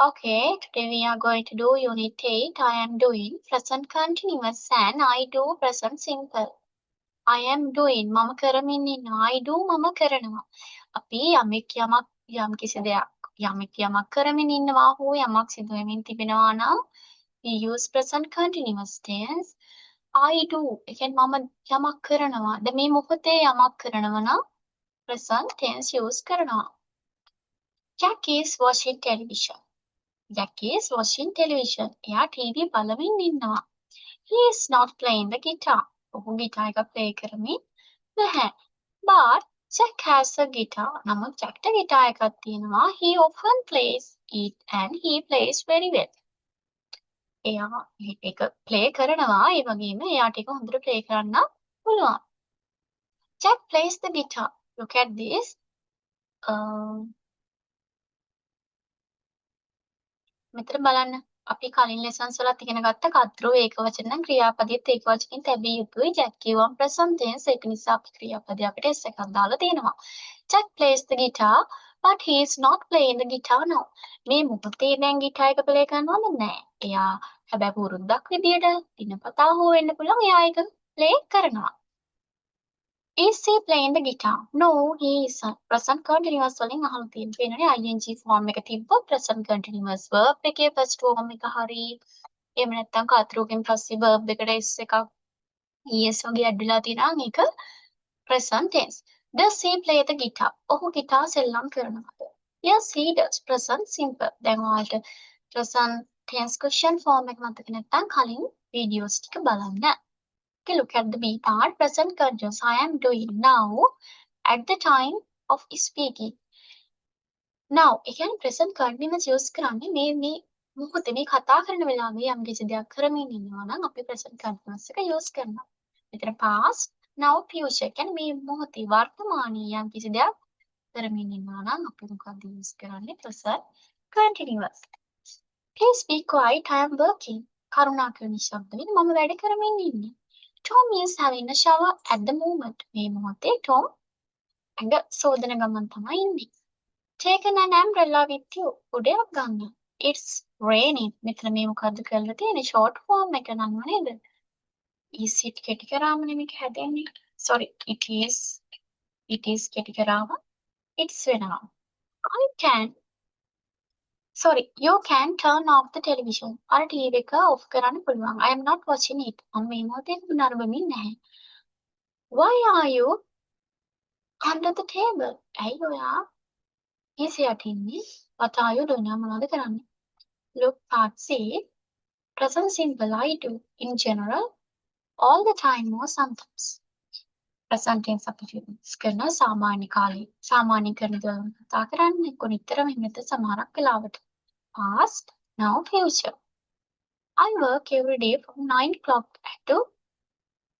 Okay, today we are going to do Unit 8. I am doing present continuous and I do present simple. I am doing මම කරමින් ඉන්නවා. I do මම කරනවා. අපි යම් කිසි දෙයක් යමක් කරමින් ඉන්නවා හෝ යමක් සිදු වෙමින් තිබෙනවා නම් we use present continuous tense. I do. ඒ කියන්නේ මම යමක් කරනවා. දැන් මේ මොහොතේ යමක් කරනවා නම් present tense use කරනවා. Jack is watching television. Jack is watching television. එයා TV බලමින් ඉන්නවා. He is not playing the guitar. ඔහු ගිටාර් එක ප්ලේ කරමින් නැහැ. But Jack has a guitar. නමුත් Jackට ගිටාර් එකක් තියෙනවා. He often plays it and he plays very well. එයා ඒක ප්ලේ කරනවා. ඒ වගේම එයාට ඒක හොඳට ප්ලේ කරන්න පුළුවන්. Jack plays the guitar. Look at this. මෙතන බලන්න. අපි කලින් lessons වලත් ඉගෙන ගත්ත කර්තෘ ඒකවචන නම් ක්‍රියාපදයේත් ඒකවචනින් තැබිය යුතුයි. Jack කියවම් present tense ඒක නිසා අපි ක්‍රියාපදයේ අපිට s එකක් දාලා තියෙනවා. Jack plays the guitar but he is not playing the guitar now. මේ මොහොතේ දැන් ගිටාර් එක ප්ලේ කරනවද නැහැ. එයා හැබැයි පුරුද්දක් විදියට දිනපතා හෝ වෙන්න පුළුවන් එයා ඒක ප්ලේ කරනවා. Is he playing the guitar? No, he isn't. Present continuous වලින් අහලා තියෙන වෙනනේ ing form එක තිබ්බොත් present continuous verb එකේ first form එක හරි එහෙම නැත්නම් කර්තෘකෙන් පස්සේ verb එකට s එකක් es වගේ add වෙලා තියෙනවා නම් ඒක present tense. Does he play the guitar? ඔහු ගිටාර් සෙල්ලම් කරනවද? Yes, he does. Present simple. දැන් ඔයාලට present tense question form එක මතක නැත්නම් කලින් videos ටික බලන්න. Okay, look at the B part. Present continuous. I am doing now at the time of speaking. Now, ඒ කියන්නේ present continuous use කරන්නේ මේ මොහොතේ මේ කතා කරන වෙලාවේ යම් කිසි දෙයක් කරමින් ඉන්නවා නම් අපි present continuous එක use කරනවා. මෙතන past, now future. කියන්නේ මේ මොහොතේ වර්තමානයේ යම් කිසි දෙයක් කරමින් ඉන්නවා නම් අපි මොකක්ද use කරන්නේ? present continuous. Please be quiet. I am working. කරුණාකර නිශ්ශබ්ද වෙන්න මම වැඩ කරමින් ඉන්නේ. Tom is having a shower at the moment. මේ මොහොතේ Tom ඇඟ සෝදන ගමන් තමයි ඉන්නේ. Take an umbrella with you. උඩයක් ගන්න. It's raining. මෙතන මේ මොකද්ද කරලා තියෙන්නේ? short form එක නංව නේද? is it කෙටි කරාම නෙමෙයි හැදෙන්නේ. Sorry, it is කෙටි කරාම it's වෙනවා. You can turn off the television. අර TV එක off කරන්න පුළුවන්. I am not watching it. මම මේ මොහොතේ නරඹමින් නැහැ. Why are you under the table? ඇයි ඔයා හිස යට ඉන්නේ? What are you doing? මොනවද කරන්නේ? Look part C. Present simple I do. In general, all the time or sometimes. Present tense අපි use කරන සාමාන්‍ය කාලේ. සාමාන්‍ය කරන දේවල් කතා කරන්නේ කොනිතරම හිමෙත සමහරක් වෙලාවට. Past, now future. I work every day from 9 o'clock to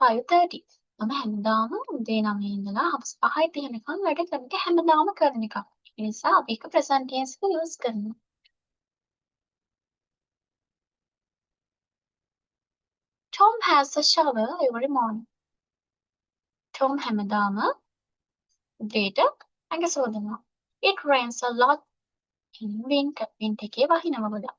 5:30. මම හැමදාම උදේ 9 ඉඳලා හවස 5:30 වෙනකම් වැඩ කරන එක හැමදාම කරන එකක්. ඒ නිසා අපි ඒක present tense එක use කරනවා. Tom has a shower every morning. Tom හැමදාම උදේට ඇඟ සෝදනවා. It rains a lot in winter. winter එකේ වහිනවා ගොඩක්.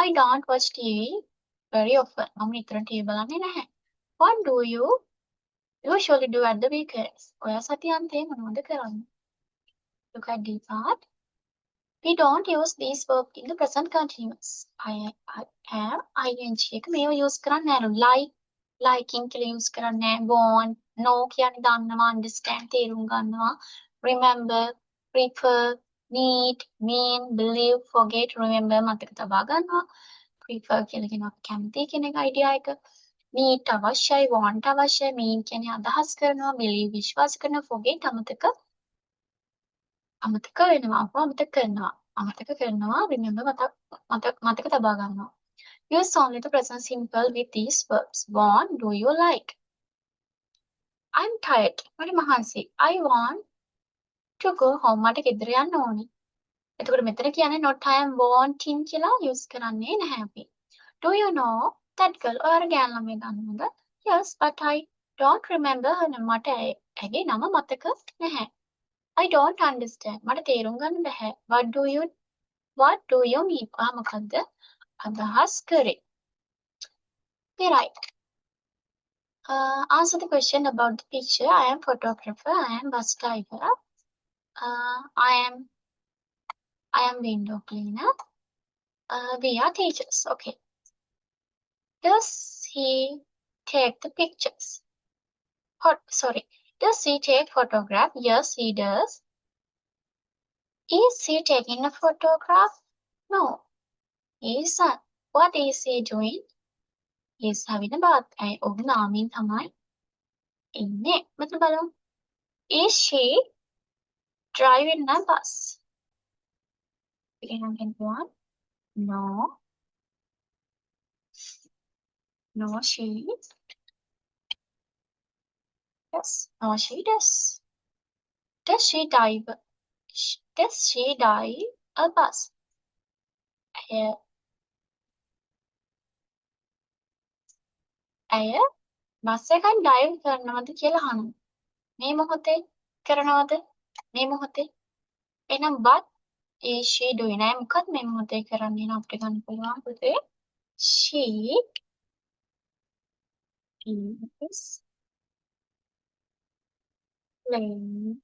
I don't watch TV very often. මම නිතර TV බලන්නේ නැහැ. What do you usually do at the weekends? ඔයා සතියන්තේ මොනවද කරන්නේ? Look at the part. We don't use these verbs in the present continuous. I am ing එක මේව use කරන්නේ නැහැ. liking කියලා use කරන්නේ නැහැ. want, know කියන්නේ දන්නවා, understand තේරුම් ගන්නවා, remember, prefer, need, mean, believe, forget, remember මතක තබා ගන්නවා. prefer කියලා කියනවා කැමති කියන එක idea එක. need අවශ්‍යයි, want අවශ්‍යයි, mean කියන්නේ අදහස් කරනවා, believe විශ්වාස කරනවා, forget අමතක වෙනවා, අමතක කරනවා, remember මතක තබා ගන්නවා. Use only the present simple with these verbs. Want, do you like? I'm tired. මට මහන්සි. I want to go home. මට ගෙදර යන්න ඕනි. එතකොට මෙතන කියන්නේ not I am wanting කියලා use කරන්නේ නැහැ අපි. Do you know that girl? ඔයාලා ගෑනු ළමයි දන්නවද? Yes, but I don't remember her name. මට ඇගේ නම මතක නැහැ. I don't understand. මට තේරුම් ගන්න බැහැ. What do you what do you mean? මොකද්ද අදහස් කරේ? Okay, right. Answer the question about the picture. I am photographer. I am bus driver. I am window cleaner. We are teachers. Okay. Does he take the pictures? Sorry. Does he take photograph? Yes, he does. Is he taking a photograph? No, he isn't. What is he doing? He is having a bath. ඔහු නාමින් තමයි ඉන්නේ. මෙතන බලමු. Is she driving a bus? Again, again, one. No. No, she. Yes. No, she does. Does she drive? Does she drive a bus? ඇය bus එකක් drive කරනවද කියලා අහනවා. මේ මොහොතේ කරනවද? මේ මොහොතේ. එහෙනම් what is she doing? ඇය මොකක්ද මේ මොහොතේ කරන්නේ? එහෙනම් අපිට ගන්න පුළුවන් පුතේ. She is playing.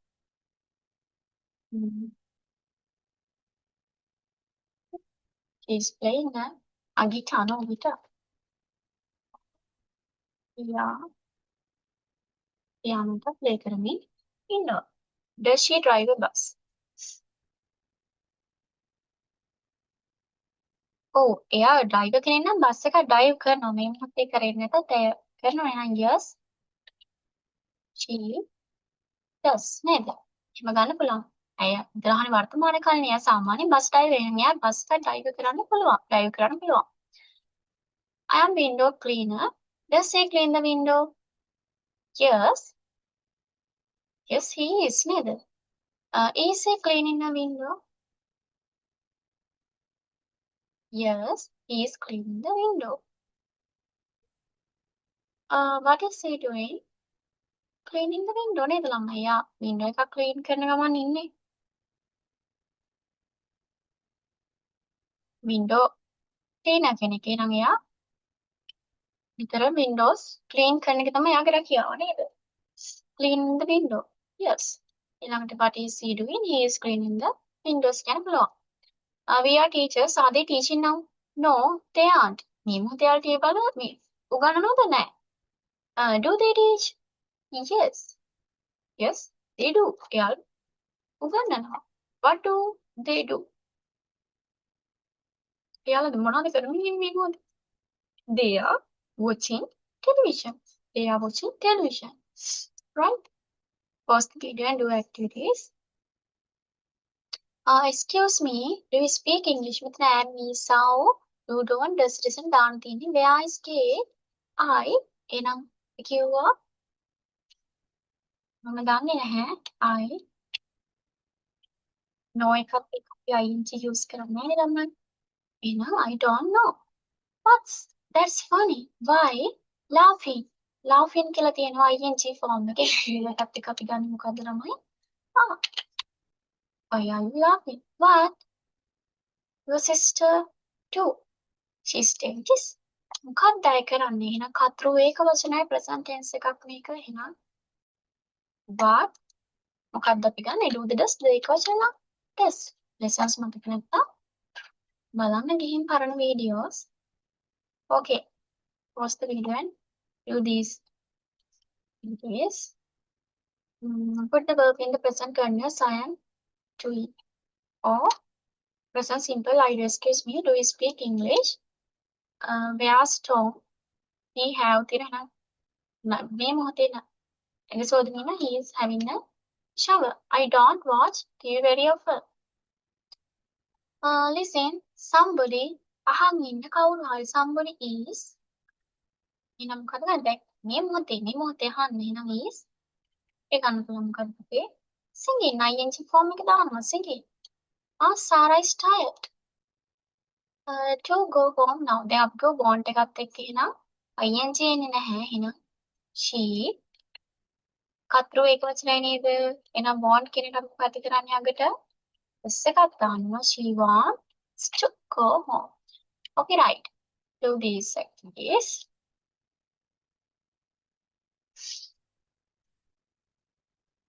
She is playing a guitar, no guitar. Yeah. piano එක play කරමින් ඉන්නවා. Does she drive a bus? ඔව් එයා ඩ්‍රයිවර් කෙනෙක් නම් බස් එක ඩ්‍රයිව් කරනවා. මේ මොහොතේ කරේ නැතත් ඇය කරනවා. එහෙනම් yes she does නේද? එහෙම ගන්න පුළුවන්. ඇය ඉදරහනේ වර්තමාන කාලේ එයා සාමාන්‍ය බස් ඩ්‍රයිවර්. එහෙනම් එයා බස් එක ඩ්‍රයිව් කරන්න පුළුවන්. ඩ්‍රයිව් කරන්න පුළුවන්. I am window cleaner. Does he clean the window? Yes. Yes, he is නේද? Is he cleaning the window? Yes, he is cleaning the window. What is he doing? Cleaning the window නේද ළමයි? එයා window එක clean කරන ගමන් ඉන්නේ. window cleaner කෙනෙක්. එහෙනම් එයා නිතරම windows clean කරන එක තමයි එයාගේ රැකියාව නේද? Cleaning the window. Yes. ඊළඟට what is he doing? He is cleaning the windows කියන පුළුවන්. We are teachers. Are they teaching now? No, they aren't. මේ මොහොතේ යාළුවෝ ටික බලන්න මේ උගන්වනවද නැහැ? Do they teach? Yes. Yes, they do. එයාලා උගන්වනවා. What do they do? එයාලා මොනවද කරන්නේ මේ මොහොතේ? They are watching television. They are watching television. Right? Pause the video and do activities. Excuse me, do you speak English? මෙතන am me sao you don't does listen දාන්න තියෙන්නේ. Where is Kate? I එනම් කිව්වා මම දන්නේ නැහැ. I know එකත් එක්ක අපි ing use කරන්නේ නේද ළමයි? එහෙනම් I don't know. That's funny. Why? Laughing. Laughing කියලා තියෙනවා ing form එකේ. ඒකත් එක්ක අපි ගන්නේ මොකද්ද ළමයි? Why are you laughing? What? Your sister too. She's doing this. මොකක්ද අය කරන්නේ? එහෙනම් කතෘ ඒක වචනයි present tense එකක් මේක. එහෙනම් what? මොකක්ද අපි ගන්නේ? do the does ඒක වචන නම් does. lessons මතක නැත්තම් බලන්න ගිහින් පරණ videos. Okay. Pause the video and do these activities. Put the verb in the present continuous. I am doing. Or present simple. I do. Excuse me. Do you speak English? Where's Tom? We have තිරණ මේ මොහොතේ එතකොට he is having a shower. I don't watch TV very often. Listen, somebody අහන් ඉන්න කවුරු හරි somebody is එහෙනම් මොකද ගන්න මේ මොහොතේ අහන්න එහෙනම් is ඒ ගන්න පුළුවන් මොකද පුතේ singing ing form එක දානවා singing. Sarah is tired. To go home now. දැන් අපි go want එකත් එක්ක එහෙනම් ing එන්නේ නැහැ. එහෙනම් she කතෘ ඒක වචනයි නේද? එහෙනම් want කියන එක අපි පැති කරන්නේ අගට s එකක් දානවා she want to go home. Okay, right. Do these activities.